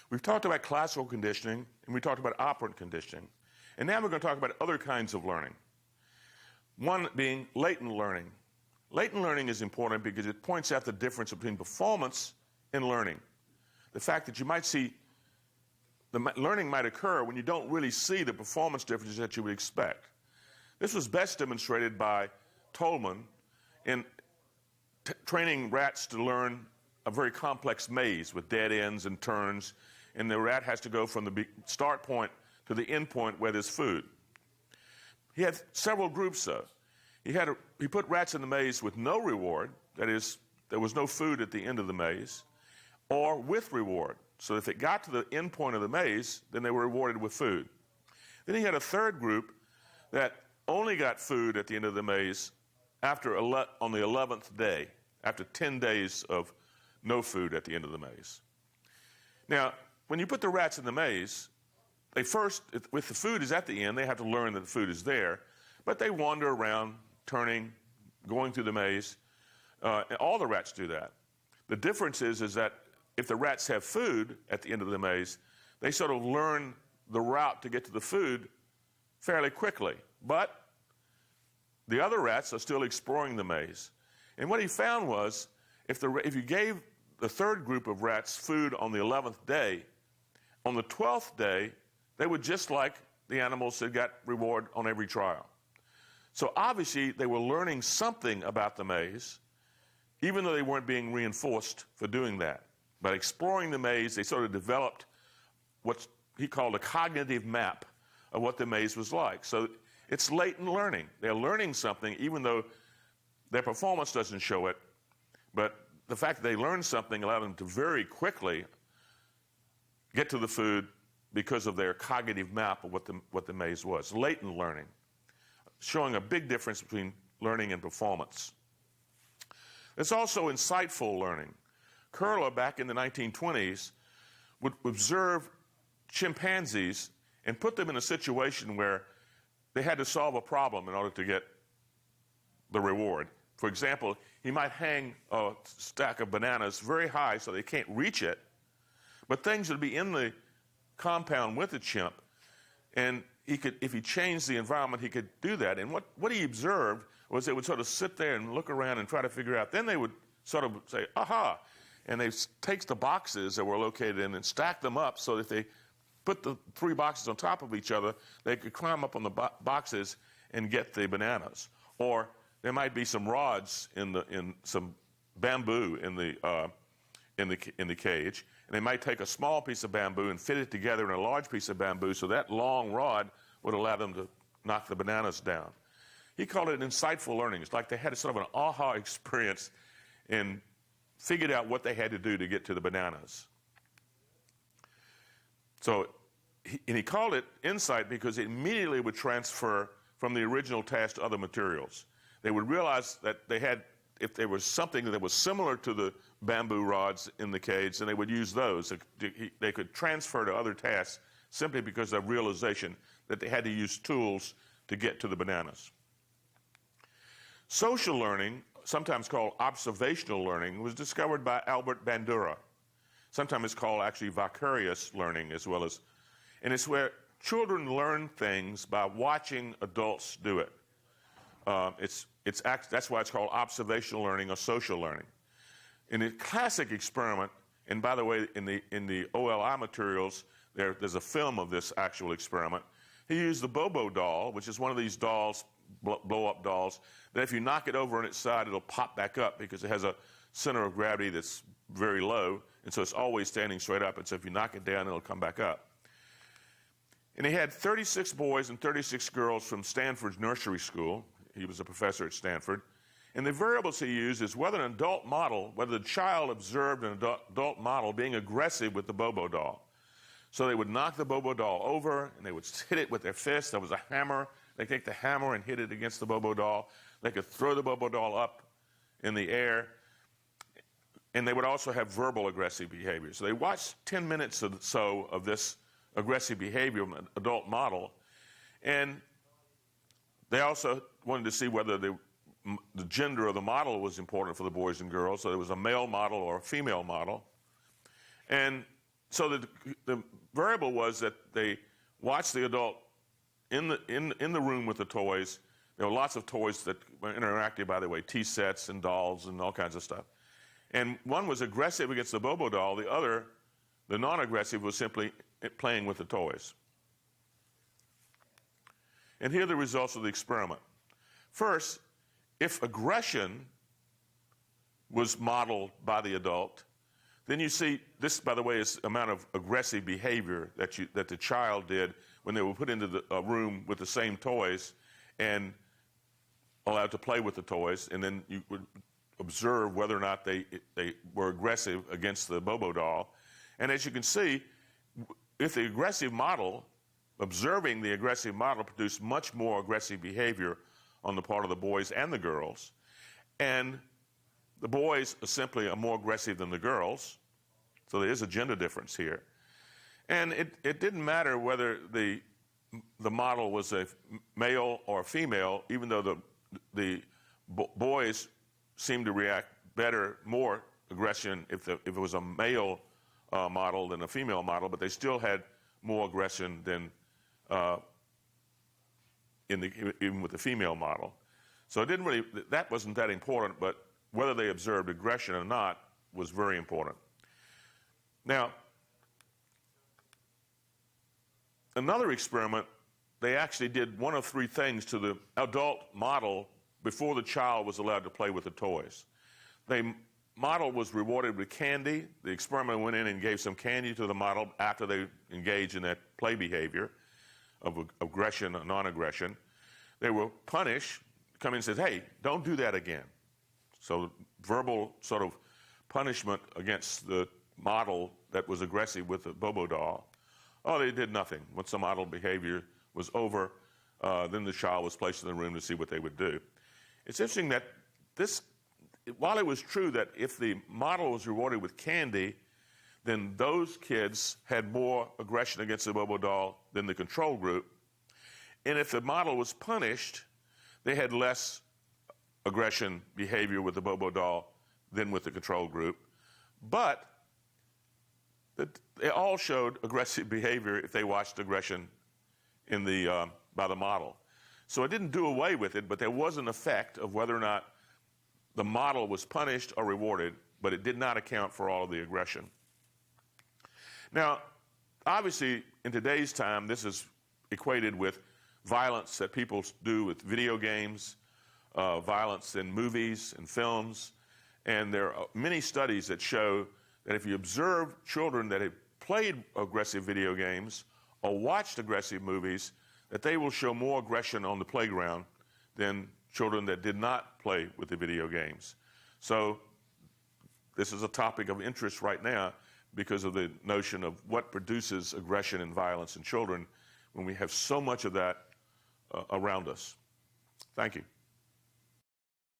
We've talked about classical conditioning, and we talked about operant conditioning. And now we're going to talk about other kinds of learning. One being latent learning. Latent learning is important because it points out the difference between performance and learning. The fact that you might see the learning might occur when you don't really see the performance differences that you would expect. This was best demonstrated by Tolman in training rats to learn a very complex maze with dead ends and turns, and the rat has to go from the start point to the end point where there's food. He had several groups though. He put rats in the maze with no reward, that is, there was no food at the end of the maze, or with reward. So if it got to the end point of the maze, then they were rewarded with food. Then he had a third group that only got food at the end of the maze on the 11th day, after 10 days of no food at the end of the maze. Now, when you put the rats in the maze, they first, if the food is at the end, they have to learn that the food is there, but they wander around, turning, going through the maze. And all the rats do that. The difference is that if the rats have food at the end of the maze, they sort of learn the route to get to the food fairly quickly. But the other rats are still exploring the maze. And what he found was, if you gave the third group of rats food on the 11th day, on the 12th day, they would just like the animals that got reward on every trial. So obviously they were learning something about the maze, even though they weren't being reinforced for doing that. By exploring the maze, they sort of developed what he called a cognitive map of what the maze was like. So it's latent learning. They're learning something even though their performance doesn't show it, but the fact that they learned something allowed them to very quickly get to the food because of their cognitive map of what the maze was. Latent learning, showing a big difference between learning and performance. There's also insightful learning. Curler, back in the 1920s, would observe chimpanzees and put them in a situation where they had to solve a problem in order to get the reward. For example, he might hang a stack of bananas very high so they can't reach it, but things would be in the compound with the chimp, and if he changed the environment, he could do that. And what he observed was they would sort of sit there and look around and try to figure out. Then they would sort of say, aha, and they take the boxes that were located in and stack them up so that they put the three boxes on top of each other, they could climb up on the boxes and get the bananas. Or there might be some rods in some bamboo in the cage, and they might take a small piece of bamboo and fit it together in a large piece of bamboo, so that long rod would allow them to knock the bananas down. He called it insightful learning. It's like they had a sort of an aha experience and figured out what they had to do to get to the bananas. So, he called it insight because it immediately would transfer from the original task to other materials. They would realize that if there was something that was similar to the bamboo rods in the cage, then they would use those. They could transfer to other tasks simply because of realization that they had to use tools to get to the bananas. Social learning, sometimes called observational learning, was discovered by Albert Bandura. Sometimes it's called actually vicarious learning as well as, and it's where children learn things by watching adults do it. That's why it's called observational learning or social learning. In a classic experiment, and by the way, in the OLI materials, there's a film of this actual experiment. He used the Bobo doll, which is one of these dolls, blow-up dolls, that if you knock it over on its side, it'll pop back up because it has a center of gravity that's very low, and so it's always standing straight up, and so if you knock it down, it'll come back up. And he had 36 boys and 36 girls from Stanford's nursery school. He was a professor at Stanford. And the variables he used is whether the child observed an adult model being aggressive with the Bobo doll. So they would knock the Bobo doll over, and they would hit it with their fist. There was a hammer. They'd take the hammer and hit it against the Bobo doll. They could throw the Bobo doll up in the air. And they would also have verbal aggressive behavior. So they watched 10 minutes or so of this aggressive behavior of an adult model. And they also wanted to see whether the gender of the model was important for the boys and girls. So there was a male model or a female model. And So the variable was that they watched the adult in the room with the toys. There were lots of toys that were interactive, by the way, tea sets and dolls and all kinds of stuff. And one was aggressive against the Bobo doll. The other, the non-aggressive, was simply playing with the toys. And here are the results of the experiment. First, if aggression was modeled by the adult, then you see, this, by the way, is the amount of aggressive behavior that the child did when they were put into a room with the same toys and allowed to play with the toys, and then you would observe whether or not they were aggressive against the Bobo doll. And as you can see, if the aggressive model, observing the aggressive model, produced much more aggressive behavior on the part of the boys and the girls. And the boys are simply more aggressive than the girls. So there is a gender difference here. And it didn't matter whether the model was a male or a female, even though the boys seemed to react better, more aggression if it was a male model than a female model, but they still had more aggression than even with the female model. So it didn't really, that wasn't that important, but whether they observed aggression or not was very important. Now, another experiment, they actually did one of three things to the adult model before the child was allowed to play with the toys. The model was rewarded with candy. The experimenter went in and gave some candy to the model after they engaged in that play behavior of aggression or non-aggression. They were punished, come in and said, hey, don't do that again. So verbal sort of punishment against the model that was aggressive with the Bobo doll. Oh, they did nothing. Once the model behavior was over, then the child was placed in the room to see what they would do. It's interesting that while it was true that if the model was rewarded with candy, then those kids had more aggression against the Bobo doll than the control group. And if the model was punished, they had less aggression behavior with the Bobo doll than with the control group. But they all showed aggressive behavior if they watched aggression by the model. So it didn't do away with it, but there was an effect of whether or not the model was punished or rewarded, but it did not account for all of the aggression. Now, obviously, in today's time, this is equated with violence that people do with video games, violence in movies and films, and there are many studies that show that if you observe children that have played aggressive video games or watched aggressive movies, that they will show more aggression on the playground than children that did not play with the video games. So this is a topic of interest right now because of the notion of what produces aggression and violence in children when we have so much of that around us. Thank you.